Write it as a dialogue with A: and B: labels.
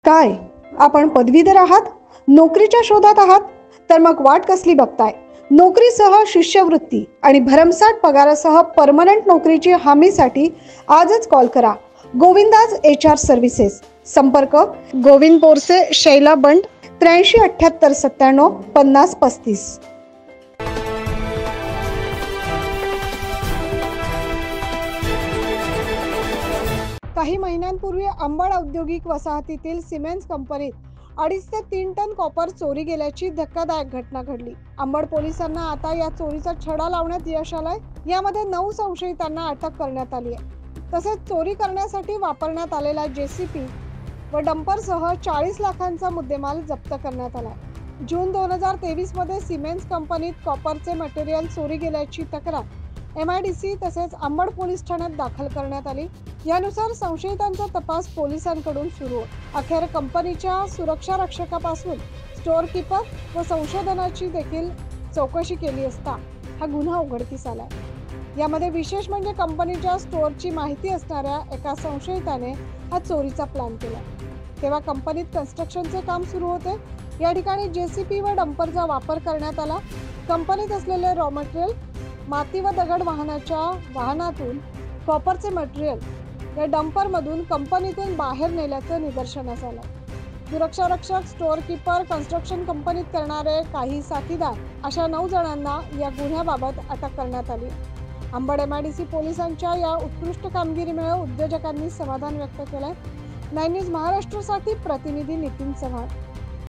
A: काय आपण पदवीधर आहात, नोकरीच्या शोधात आहात? तर मग वाट कसली बघताय? नोकरीसह शिष्यवृत्ती आणि भरमसाठ पगारासह परमनंट नोकरीची हमीसाठी आजच कॉल करा. Govinda's HR services. संपर्क गोविंद बोरसे, शैला बंड, 837897 5035. काही महिन्यांपूर्वी अंबड औद्योगिक वसाहतीतील सिमेंट्स कंपनीत 2.5 ते 3 टन कॉपर चोरी गेल्याची धक्कादायक घटना घडली. अंबड पोलिसांना आता या चोरीचा छडा लावण्यात यश आलंय. यामध्ये 9 संशयितांना अटक करण्यात आली आहे. तसेच चोरी करण्यासाठी वापरण्यात आलेला JCB व डंपरसह 40 लाखांचा मुद्देमाल जप्त करण्यात आला. जून 2023 मध्ये सिमेंट्स कंपनीत कॉपरचे मटेरियल चोरी गेल्याची तक्रार MIDC तसेच अंबड पोलीस ठाण्यात दाखल करण्यात आली. यानुसार संशयितांचा तपास पोलिसांकडून सुरू आहे. अखेर कंपनीच्या सुरक्षा रक्षकापासून स्टोअर कीपर व संशोधनाची देखील चौकशी केली असता हा गुन्हा उघडकीस आला. यामध्ये विशेष म्हणजे कंपनीच्या स्टोअरची माहिती असणाऱ्या एका संशयिताने हा चोरीचा प्लॅन केला. तेव्हा कंपनीत कन्स्ट्रक्शनचे काम सुरू होते. या ठिकाणी JCB व डंपरचा वापर करण्यात आला. कंपनीत असलेले रॉ मटेरियल, माती व दगड वाहनातून कॉपरचे मटेरियल या डंपरमधून कंपनीतून बाहेर नेल्याचं निदर्शनास आलं. सुरक्षा रक्षक, स्टोअर कीपर, कन्स्ट्रक्शन कंपनीत करणारे काही साथीदार अशा 9 जणांना या गुन्ह्याबाबत अटक करण्यात आली. अंबड MIDC पोलिसांच्या या उत्कृष्ट कामगिरीमुळे उद्योजकांनी समाधान व्यक्त केलंय. 9 न्यूज महाराष्ट्रासाठी प्रतिनिधी नितीन चव्हाण.